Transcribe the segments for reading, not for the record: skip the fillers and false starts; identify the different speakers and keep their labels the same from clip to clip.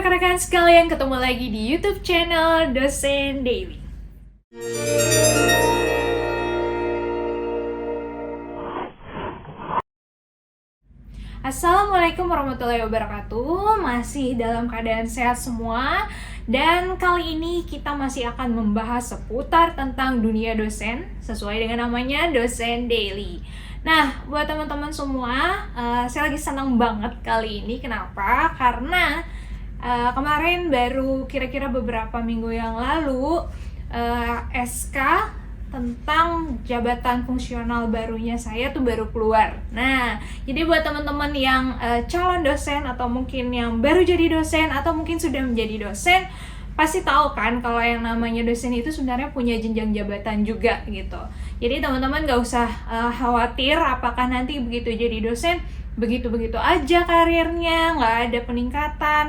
Speaker 1: rekan-rekan sekalian, ketemu lagi di YouTube channel Dosen Daily. Assalamualaikum warahmatullahi wabarakatuh. Masih dalam keadaan sehat semua. Dan kali ini kita masih akan membahas seputar tentang dunia dosen, sesuai dengan namanya Dosen Daily. Nah, buat teman-teman semua, saya lagi senang banget kali ini. Kenapa? Karena kemarin baru kira-kira beberapa minggu yang lalu SK tentang jabatan fungsional barunya saya tuh baru keluar. Nah, jadi buat teman-teman yang calon dosen atau mungkin yang baru jadi dosen atau mungkin sudah menjadi dosen, pasti tahu kan kalau yang namanya dosen itu sebenarnya punya jenjang jabatan juga gitu. Jadi teman-teman gak usah khawatir apakah nanti begitu jadi dosen begitu-begitu aja karirnya, nggak ada peningkatan,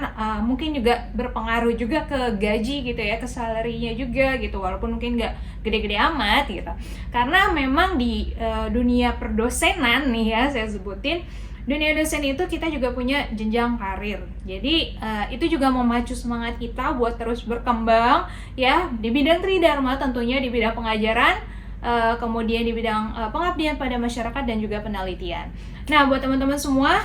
Speaker 1: mungkin juga berpengaruh juga ke gaji gitu ya, ke salary-nya juga gitu, walaupun mungkin nggak gede-gede amat gitu. Karena memang di dunia perdosenan nih ya, saya sebutin, dunia dosen itu kita juga punya jenjang karir. Jadi itu juga memacu semangat kita buat terus berkembang ya, di bidang tridharma tentunya, di bidang pengajaran, kemudian di bidang pengabdian pada masyarakat dan juga penelitian. Nah, buat teman-teman semua,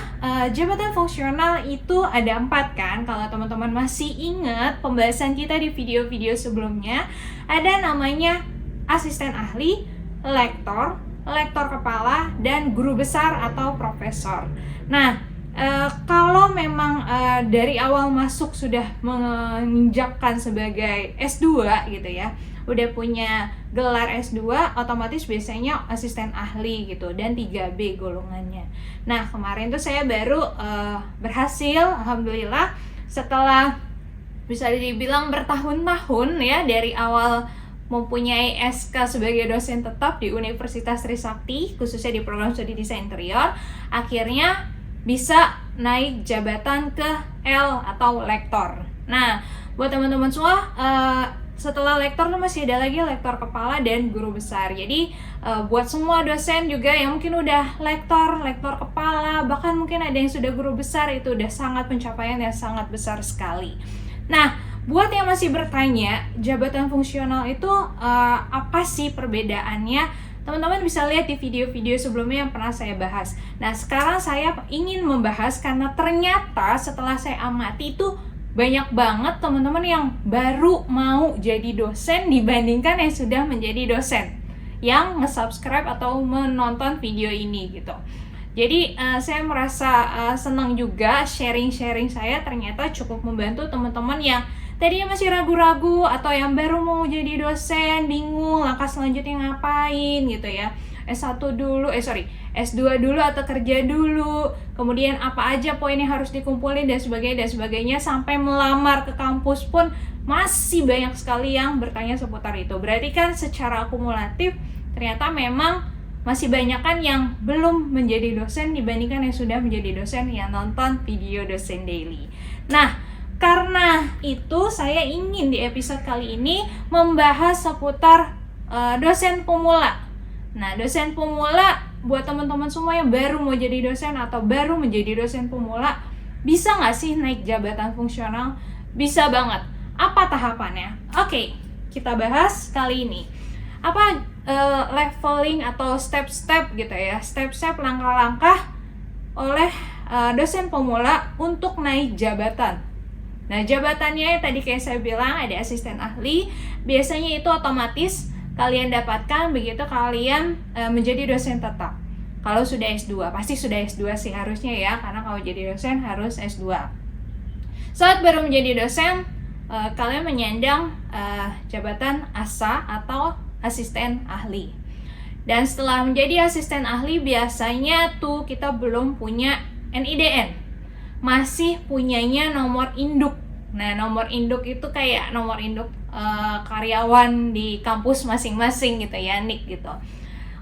Speaker 1: jabatan fungsional itu ada 4 kan. Kalau teman-teman masih ingat pembahasan kita di video-video sebelumnya, ada namanya asisten ahli, lektor, lektor kepala, dan guru besar atau profesor. Nah, kalau memang dari awal masuk sudah menginjakkan sebagai S2 gitu ya, udah punya gelar S2, otomatis biasanya asisten ahli gitu, dan 3B golongannya. Nah, kemarin tuh saya baru berhasil, alhamdulillah, setelah bisa dibilang bertahun-tahun ya, dari awal mempunyai SK sebagai dosen tetap di Universitas Trisakti, khususnya di program studi desain interior, akhirnya bisa naik jabatan ke L atau lektor. Nah, buat teman-teman semua, setelah lektor tuh masih ada lagi lektor kepala dan guru besar. Jadi buat semua dosen juga yang mungkin udah lektor kepala, bahkan mungkin ada yang sudah guru besar, itu udah sangat pencapaian yang sangat besar sekali. Nah, buat yang masih bertanya, jabatan fungsional itu apa sih perbedaannya? Teman-teman bisa lihat di video-video sebelumnya yang pernah saya bahas. Nah, sekarang saya ingin membahas karena ternyata setelah saya amati itu banyak banget teman-teman yang baru mau jadi dosen dibandingkan yang sudah menjadi dosen yang nge-subscribe atau menonton video ini gitu. Jadi saya merasa senang juga sharing-sharing saya ternyata cukup membantu teman-teman yang tadinya masih ragu-ragu atau yang baru mau jadi dosen, bingung langkah selanjutnya ngapain gitu ya. S1 dulu, S2 dulu atau kerja dulu, kemudian apa aja poin yang harus dikumpulin dan sebagainya, sampai melamar ke kampus pun masih banyak sekali yang bertanya seputar itu. Berarti kan secara akumulatif ternyata memang masih banyak kan yang belum menjadi dosen dibandingkan yang sudah menjadi dosen yang nonton video Dosen Daily. Nah, karena itu saya ingin di episode kali ini membahas seputar dosen pemula. Nah, dosen pemula buat teman-teman semua yang baru mau jadi dosen atau baru menjadi dosen pemula, bisa nggak sih naik jabatan fungsional? Bisa banget. Apa tahapannya? Oke, kita bahas kali ini. Apa leveling atau step-step gitu ya, step-step langkah-langkah oleh dosen pemula untuk naik jabatan. Nah, jabatannya tadi kayak saya bilang ada asisten ahli, biasanya itu otomatis kalian dapatkan begitu kalian menjadi dosen tetap. Kalau sudah S2, pasti sudah S2 sih harusnya ya, karena kalau jadi dosen harus S2. Saat baru menjadi dosen, kalian menyandang jabatan ASA atau asisten ahli. Dan setelah menjadi asisten ahli, biasanya tuh kita belum punya NIDN, masih punyanya nomor induk. Nah, nomor induk itu kayak nomor induk karyawan di kampus masing-masing gitu ya, NIK gitu.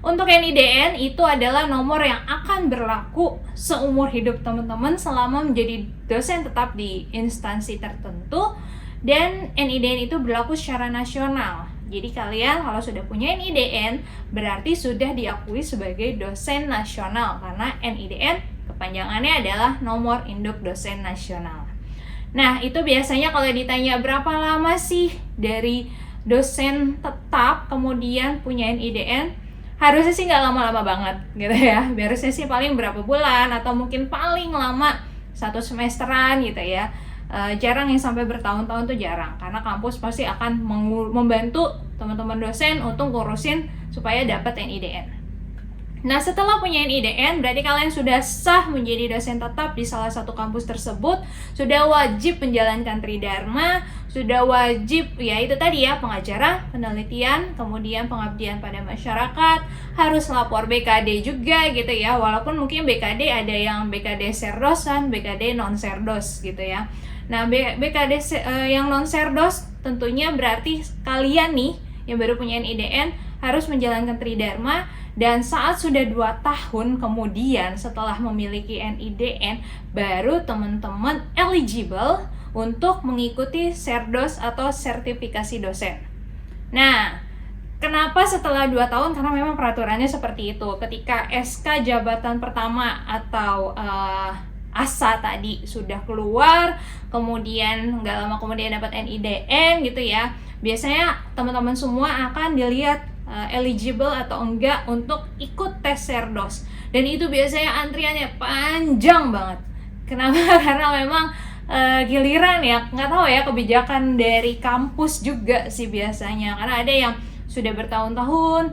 Speaker 1: Untuk NIDN itu adalah nomor yang akan berlaku seumur hidup teman-teman selama menjadi dosen tetap di instansi tertentu, dan NIDN itu berlaku secara nasional. Jadi kalian kalau sudah punya NIDN berarti sudah diakui sebagai dosen nasional, karena NIDN kepanjangannya adalah nomor induk dosen nasional. Nah, itu biasanya kalau ditanya berapa lama sih dari dosen tetap kemudian punya NIDN, harusnya sih nggak lama-lama banget gitu ya. Harusnya sih paling berapa bulan atau mungkin paling lama 1 semesteran gitu ya. Jarang yang sampai bertahun-tahun tuh jarang, karena kampus pasti akan membantu teman-teman dosen untuk ngurusin supaya dapat NIDN. Nah, setelah punya NIDN, berarti kalian sudah sah menjadi dosen tetap di salah satu kampus tersebut, sudah wajib menjalankan Tridharma, sudah wajib, ya itu tadi ya, pengajaran, penelitian, kemudian pengabdian pada masyarakat, harus lapor BKD juga gitu ya, walaupun mungkin BKD ada yang BKD serdosan, BKD non-serdos gitu ya. Nah, BKD yang non-serdos tentunya berarti kalian nih yang baru punya NIDN harus menjalankan Tridharma, dan saat sudah 2 tahun kemudian setelah memiliki NIDN, baru teman-teman eligible untuk mengikuti serdos atau sertifikasi dosen. Nah, kenapa setelah 2 tahun? Karena memang peraturannya seperti itu. Ketika SK jabatan pertama atau ASA tadi sudah keluar, kemudian nggak lama kemudian dapat NIDN gitu ya, biasanya teman-teman semua akan dilihat eligible atau enggak untuk ikut tes serdos. Dan itu biasanya antriannya panjang banget. Kenapa? Karena memang giliran ya, nggak tahu ya, kebijakan dari kampus juga sih biasanya. Karena ada yang sudah bertahun-tahun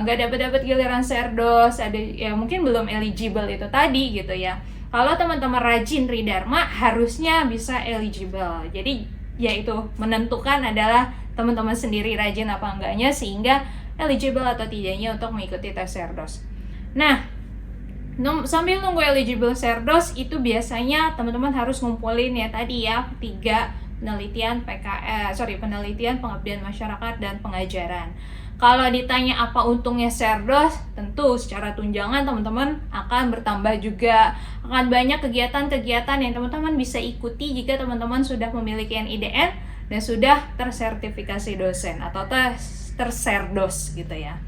Speaker 1: nggak dapat giliran serdos, ada ya mungkin belum eligible itu tadi gitu ya. Kalau teman-teman rajin Tridharma harusnya bisa eligible. Jadi ya itu menentukan adalah teman-teman sendiri rajin apa enggaknya sehingga eligible atau tidaknya untuk mengikuti tes serdos. Nah, sambil nunggu eligible serdos itu biasanya teman-teman harus ngumpulin ya tadi ya 3 penelitian penelitian, pengabdian masyarakat, dan pengajaran. Kalau ditanya apa untungnya serdos, tentu secara tunjangan teman-teman akan bertambah juga. Akan banyak kegiatan-kegiatan yang teman-teman bisa ikuti jika teman-teman sudah memiliki NIDN dan sudah tersertifikasi dosen atau terserdos gitu ya.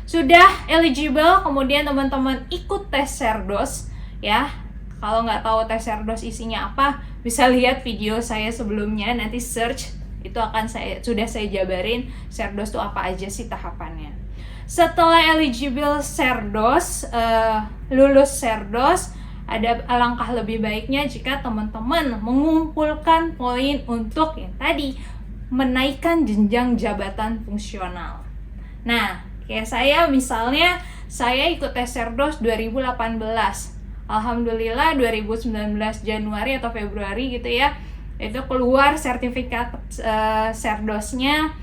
Speaker 1: Sudah eligible, kemudian teman-teman ikut tes serdos ya. Kalau nggak tahu tes serdos isinya apa, bisa lihat video saya sebelumnya, nanti search. Itu akan sudah saya jabarin serdos itu apa aja sih tahapannya. Setelah eligible serdos, lulus serdos, ada alangkah lebih baiknya jika teman-teman mengumpulkan poin untuk yang tadi menaikkan jenjang jabatan fungsional. Nah, kayak saya misalnya, saya ikut tes serdos 2018. Alhamdulillah 2019 Januari atau Februari gitu ya, itu keluar sertifikat serdosnya.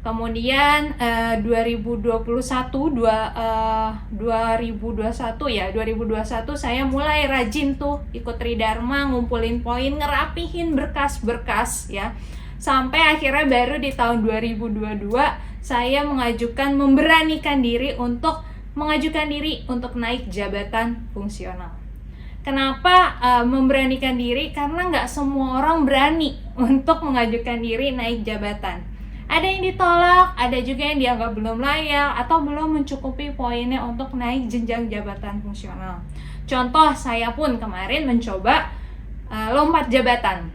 Speaker 1: Kemudian 2021 saya mulai rajin tuh ikut Tridharma, ngumpulin poin, ngerapihin berkas-berkas ya. Sampai akhirnya baru di tahun 2022 saya memberanikan diri untuk naik jabatan fungsional. Kenapa memberanikan diri? Karena nggak semua orang berani untuk mengajukan diri naik jabatan. Ada yang ditolak, ada juga yang dianggap belum layak atau belum mencukupi poinnya untuk naik jenjang jabatan fungsional. Contoh, saya pun kemarin mencoba lompat jabatan.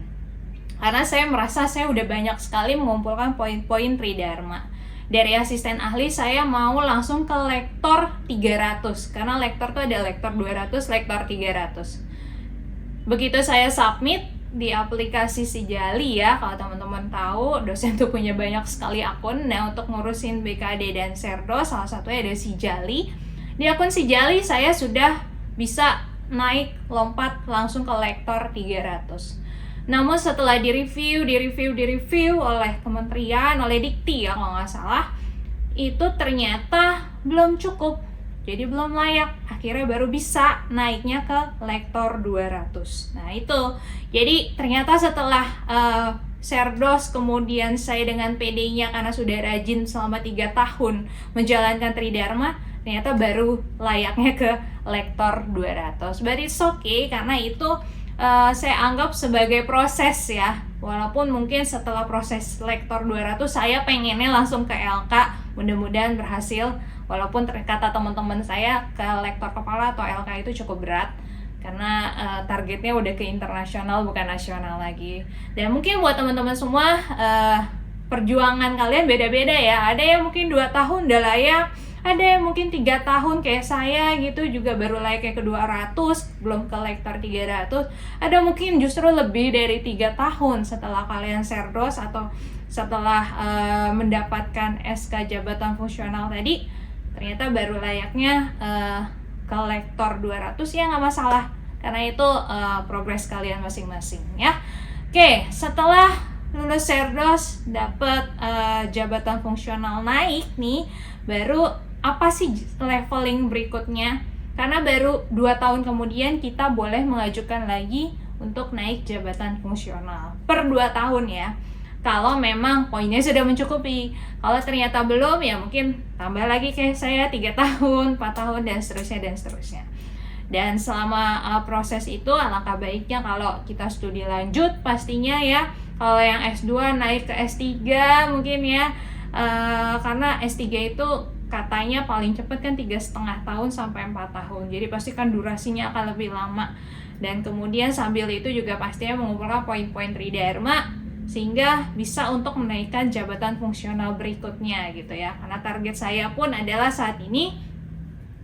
Speaker 1: Karena saya merasa saya udah banyak sekali mengumpulkan poin-poin Tridharma. Dari asisten ahli saya mau langsung ke lektor 300, karena lektor tuh ada lektor 200, lektor 300. Begitu saya submit di aplikasi Sijali ya, kalau teman-teman tahu dosen tuh punya banyak sekali akun. Nah, untuk ngurusin BKD dan serdos salah satunya ada Sijali. Di akun Sijali saya sudah bisa naik lompat langsung ke lektor 300. Namun setelah direview oleh kementerian, oleh Dikti ya kalau nggak salah, itu ternyata belum cukup, jadi belum layak. Akhirnya baru bisa naiknya ke lektor 200. Nah itu, jadi ternyata setelah serdos, kemudian saya dengan PD-nya karena sudah rajin selama 3 tahun menjalankan Tridharma, ternyata baru layaknya ke lektor 200. But it's okay, karena itu saya anggap sebagai proses ya. Walaupun mungkin setelah proses lektor 200 saya pengennya langsung ke LK, mudah-mudahan berhasil. Walaupun kata teman-teman saya ke lektor kepala atau LK itu cukup berat. karena targetnya udah ke internasional bukan nasional lagi. Dan mungkin buat teman-teman semua perjuangan kalian beda-beda ya. Ada yang mungkin 2 tahun udah layak, ada yang mungkin 3 tahun kayak saya gitu juga baru layak kayak ke 200, belum ke lektor 300. Ada mungkin justru lebih dari 3 tahun setelah kalian serdos atau setelah mendapatkan SK jabatan fungsional tadi, ternyata baru layaknya ke lektor 200. Ya nggak masalah, karena itu progres kalian masing-masing ya. Oke, setelah lulus serdos dapat jabatan fungsional naik nih, baru apa sih leveling berikutnya? Karena baru 2 tahun kemudian kita boleh mengajukan lagi untuk naik jabatan fungsional per 2 tahun ya, kalau memang poinnya sudah mencukupi. Kalau ternyata belum, ya mungkin tambah lagi kayak saya 3 tahun, 4 tahun, dan seterusnya. Dan selama proses itu alangkah baiknya kalau kita studi lanjut pastinya ya. Kalau yang S2 naik ke S3 mungkin ya, karena S3 itu katanya paling cepat kan 3,5 tahun sampai 4 tahun. Jadi pasti kan durasinya akan lebih lama. Dan kemudian sambil itu juga pastinya mengumpulkan poin-poin tridharma sehingga bisa untuk menaikkan jabatan fungsional berikutnya gitu ya. Karena target saya pun adalah saat ini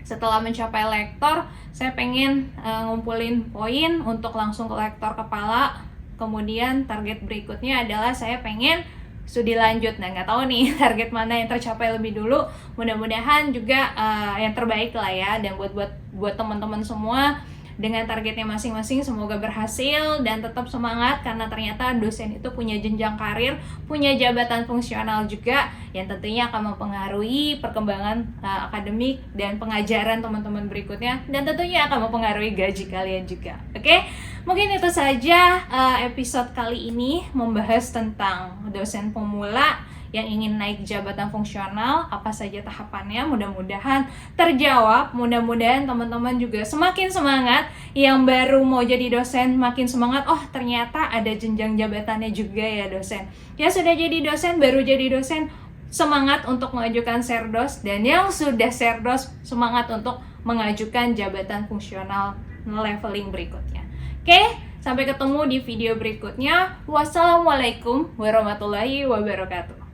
Speaker 1: setelah mencapai lektor, saya pengen ngumpulin poin untuk langsung ke lektor kepala. Kemudian target berikutnya adalah saya pengen studi lanjut. Nah, nggak tahu nih target mana yang tercapai lebih dulu. Mudah-mudahan juga yang terbaik lah ya. Dan buat teman-teman semua, dengan targetnya masing-masing semoga berhasil dan tetap semangat, karena ternyata dosen itu punya jenjang karir, punya jabatan fungsional juga yang tentunya akan mempengaruhi perkembangan akademik dan pengajaran teman-teman berikutnya, dan tentunya akan mempengaruhi gaji kalian juga. Oke? Mungkin itu saja episode kali ini membahas tentang dosen pemula yang ingin naik jabatan fungsional, apa saja tahapannya. Mudah-mudahan terjawab, mudah-mudahan teman-teman juga semakin semangat, yang baru mau jadi dosen makin semangat, oh ternyata ada jenjang jabatannya juga ya dosen. Ya sudah jadi dosen, baru jadi dosen, semangat untuk mengajukan serdos, dan yang sudah serdos semangat untuk mengajukan jabatan fungsional leveling berikutnya. Oke, sampai ketemu di video berikutnya. Wassalamualaikum warahmatullahi wabarakatuh.